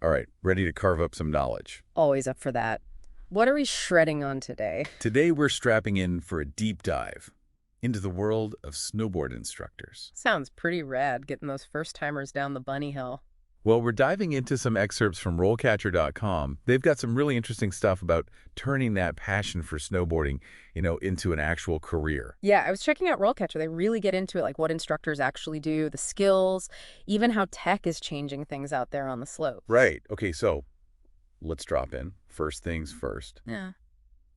All right, ready to carve up some knowledge. Always up for that. What are we shredding on today? Today we're strapping in for a deep dive into the world of snowboard instructors. Sounds pretty rad getting those first-timers down the bunny hill. Well, we're diving into some excerpts from RoleCatcher.com. They've got some really interesting stuff about turning that passion for snowboarding, into an actual career. Yeah, I was checking out RoleCatcher. They really get into it, like what instructors actually do, the skills, even how tech is changing things out there on the slopes. Right. Okay, so let's drop in. First things first. Yeah.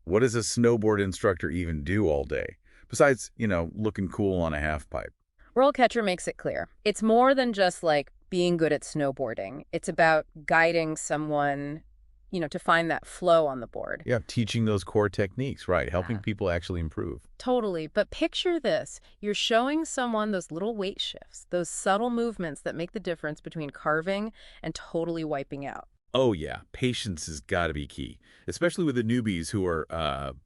What does a snowboard instructor even do all day? Besides, looking cool on a half pipe. RoleCatcher makes it clear. It's more than just like being good at snowboarding. It's about guiding someone, to find that flow on the board. Yeah, teaching those core techniques, right, helping Yeah. people actually improve. Totally. But picture this. You're showing someone those little weight shifts, those subtle movements that make the difference between carving and totally wiping out. Oh, yeah, patience has got to be key, especially with the newbies who are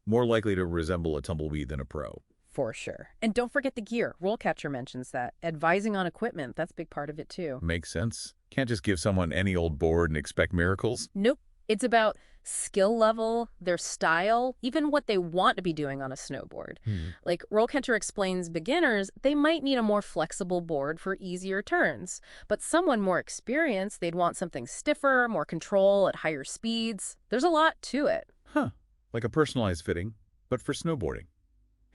more likely to resemble a tumbleweed than a pro. For sure. And don't forget the gear. RoleCatcher mentions that. Advising on equipment, that's a big part of it too. Makes sense. Can't just give someone any old board and expect miracles. Nope. It's about skill level, their style, even what they want to be doing on a snowboard. Like RoleCatcher explains beginners, they might need a more flexible board for easier turns. But someone more experienced, they'd want something stiffer, more control at higher speeds. There's a lot to it. Huh, like a personalized fitting, but for snowboarding.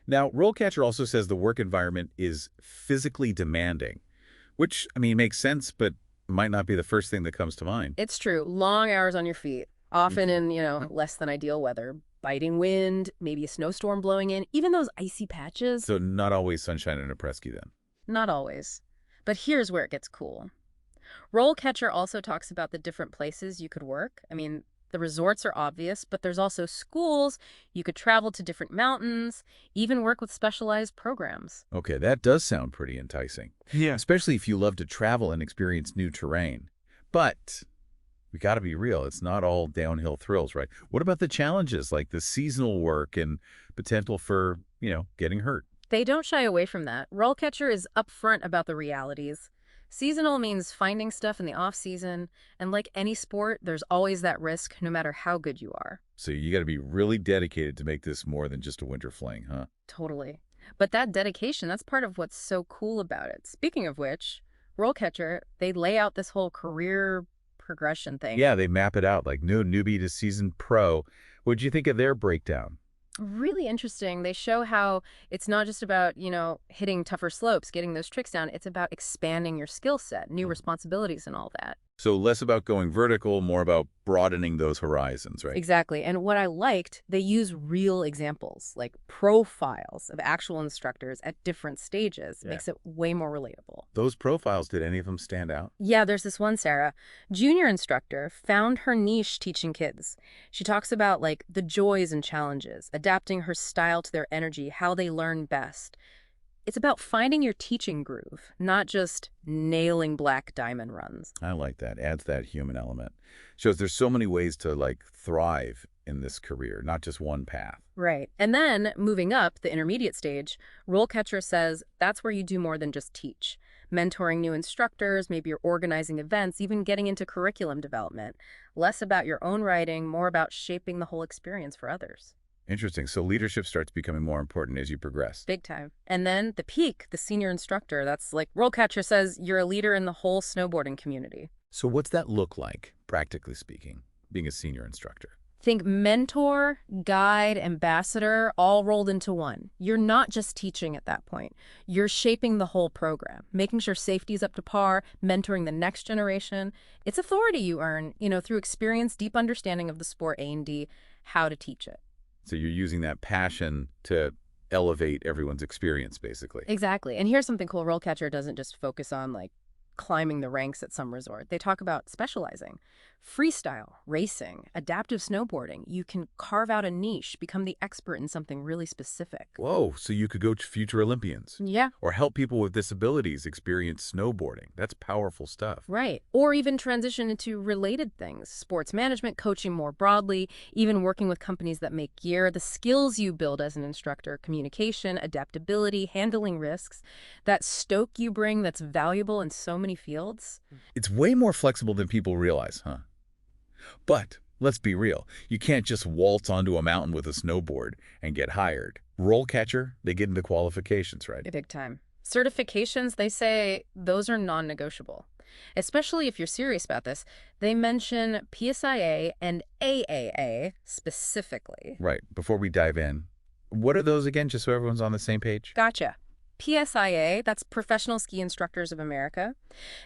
Now, RoleCatcher also says the work environment is physically demanding, which, makes sense, but might not be the first thing that comes to mind. It's true. Long hours on your feet, often in, less than ideal weather. Biting wind, maybe a snowstorm blowing in, even those icy patches. So not always sunshine in a Presky then. Not always. But here's where it gets cool. RoleCatcher also talks about the different places you could work. The resorts are obvious, but there's also schools. You could travel to different mountains, even work with specialized programs. Okay, that does sound pretty enticing. Yeah. Especially if you love to travel and experience new terrain. But we got to be real. It's not all downhill thrills, right? What about the challenges like the seasonal work and potential for, getting hurt? They don't shy away from that. RoleCatcher is upfront about the realities. Seasonal means finding stuff in the off-season, and like any sport, there's always that risk no matter how good you are. So you got to be really dedicated to make this more than just a winter fling, huh? Totally. But that dedication, that's part of what's so cool about it. Speaking of which, RoleCatcher, they lay out this whole career progression thing. Yeah, they map it out like no newbie to seasoned pro. What'd you think of their breakdown? Really interesting. They show how it's not just about, hitting tougher slopes, getting those tricks down. It's about expanding your skill set, new responsibilities and all that. So less about going vertical, more about broadening those horizons, right? Exactly. And what I liked, they use real examples, like profiles of actual instructors at different stages. Yeah. Makes it way more relatable. Those profiles, did any of them stand out? Yeah, there's this one, Sarah, junior instructor, found her niche teaching kids. She talks about like the joys and challenges, adapting her style to their energy, how they learn best. It's about finding your teaching groove, not just nailing black diamond runs. I like that. Adds that human element. Shows there's so many ways to thrive in this career, not just one path. Right. And then moving up the intermediate stage, RoleCatcher says that's where you do more than just teach. Mentoring new instructors, maybe you're organizing events, even getting into curriculum development. Less about your own writing, more about shaping the whole experience for others. Interesting. So leadership starts becoming more important as you progress. Big time. And then the peak, the senior instructor, that's like RoleCatcher says you're a leader in the whole snowboarding community. So what's that look like, practically speaking, being a senior instructor? Think mentor, guide, ambassador, all rolled into one. You're not just teaching at that point. You're shaping the whole program, making sure safety's up to par, mentoring the next generation. It's authority you earn, through experience, deep understanding of the sport A&D, how to teach it. So you're using that passion to elevate everyone's experience, basically. Exactly. And here's something cool. RoleCatcher doesn't just focus on climbing the ranks at some resort. They talk about specializing. Freestyle, racing, adaptive snowboarding. You can carve out a niche, become the expert in something really specific. Whoa, so you could go to future Olympians. Yeah. Or help people with disabilities experience snowboarding. That's powerful stuff. Right. Or even transition into related things. Sports management, coaching more broadly, even working with companies that make gear. The skills you build as an instructor, communication, adaptability, handling risks, that stoke you bring that's valuable in so many fields. It's way more flexible than people realize, huh? But let's be real. You can't just waltz onto a mountain with a snowboard and get hired. RoleCatcher, they get into qualifications, right? Big time. Certifications, they say those are non-negotiable. Especially if you're serious about this, they mention PSIA and AAA specifically. Right. Before we dive in, what are those again, just so everyone's on the same page? Gotcha. PSIA, that's Professional Ski Instructors of America,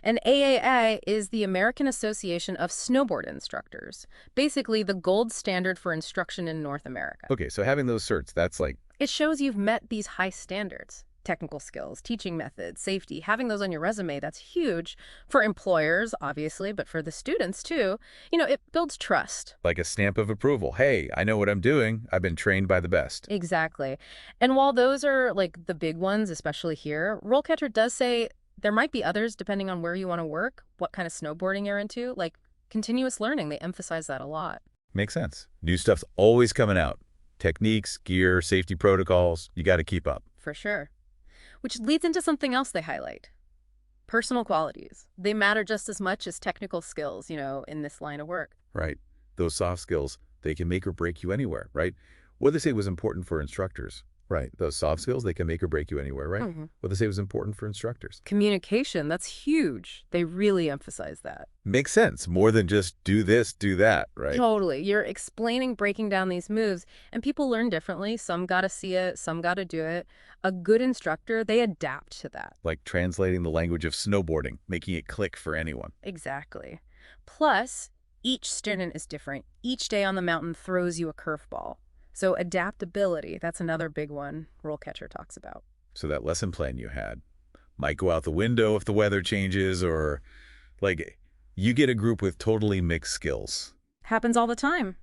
and AAA is the American Association of Snowboard Instructors, basically the gold standard for instruction in North America. Okay, so having those certs, that's like... It shows you've met these high standards. Technical skills, teaching methods, safety, having those on your resume, that's huge for employers, obviously, but for the students, too. You know, it builds trust. like a stamp of approval. Hey, I know what I'm doing. I've been trained by the best. Exactly. And while those are, like, the big ones, especially here, RoleCatcher does say there might be others depending on where you want to work, what kind of snowboarding you're into, like continuous learning. They emphasize that a lot. Makes sense. New stuff's always coming out. Techniques, gear, safety protocols, you got to keep up. For sure. Which leads into something else they highlight. Personal qualities. They matter just as much as technical skills, you know, in this line of work. Right. Those soft skills, they can make or break you anywhere, right? What they say was important for instructors. Right. Those soft skills, they can make or break you anywhere, right? What they say was important for instructors. Communication, that's huge. They really emphasize that. Makes sense. More than just do this, do that, right? Totally. You're explaining, breaking down these moves, and people learn differently. Some got to see it, some got to do it. A good instructor, they adapt to that. Like translating the language of snowboarding, making it click for anyone. Exactly. Plus, each student is different. Each day on the mountain throws you a curveball. So adaptability, that's another big one RoleCatcher talks about. So that lesson plan you had might go out the window if the weather changes, or like you get a group with totally mixed skills. Happens all the time.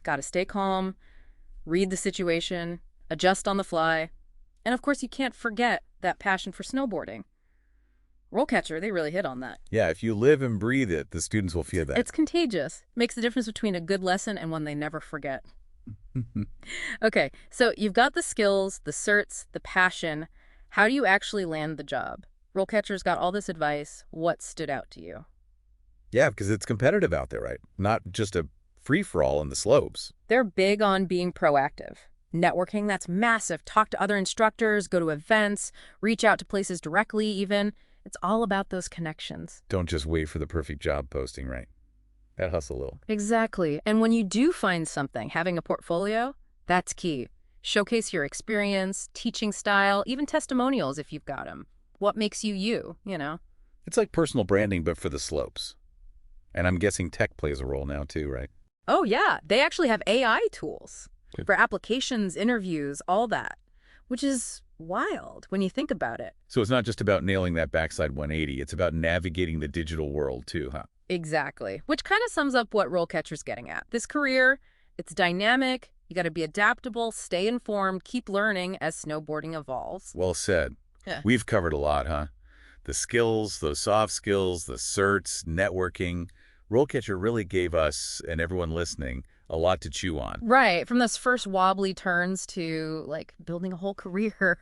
Got to stay calm, read the situation, adjust on the fly. And of course, you can't forget that passion for snowboarding. RoleCatcher, they really hit on that. Yeah, if you live and breathe it, the students will feel that. It's contagious. Makes the difference between a good lesson and one they never forget. Okay, so you've got the skills, the certs, the passion. How do you actually land the job? RoleCatcher's got all this advice. What stood out to you? Yeah, because it's competitive out there, right? Not just a free-for-all in the slopes. They're big on being proactive. Networking, that's massive. Talk to other instructors, go to events, reach out to places directly even. It's all about those connections. Don't just wait for the perfect job posting, right? That hustle a little. Exactly. And when you do find something, having a portfolio, that's key. Showcase your experience, teaching style, even testimonials if you've got them. What makes you you, you know? It's like personal branding, but for the slopes. And I'm guessing tech plays a role now too, right? Oh, yeah. They actually have AI tools for applications, interviews, all that, which is wild when you think about it. So it's not just about nailing that backside 180. It's about navigating the digital world too, huh? Exactly. Which kind of sums up what RoleCatcher's getting at. This career, it's dynamic. You got to be adaptable, stay informed, keep learning as snowboarding evolves. Well said. Yeah. We've covered a lot, huh? The skills, those soft skills, the certs, networking. RoleCatcher really gave us, and everyone listening, a lot to chew on. Right. From those first wobbly turns to, like, building a whole career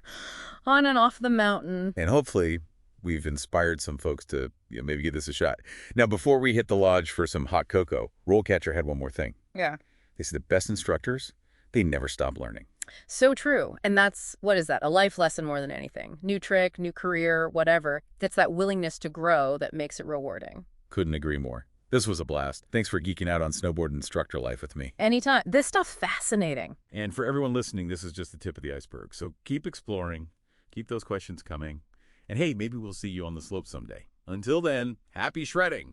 on and off the mountain. And hopefully we've inspired some folks to maybe give this a shot. Now, before we hit the lodge for some hot cocoa, RoleCatcher had one more thing. Yeah. They said the best instructors, they never stop learning. So true. And that's, what is that? A life lesson more than anything. New trick, new career, whatever. That's that willingness to grow that makes it rewarding. Couldn't agree more. This was a blast. Thanks for geeking out on snowboard instructor life with me. Anytime. This stuff's fascinating. And for everyone listening, this is just the tip of the iceberg. So keep exploring. Keep those questions coming. And hey, maybe we'll see you on the slope someday. Until then, happy shredding.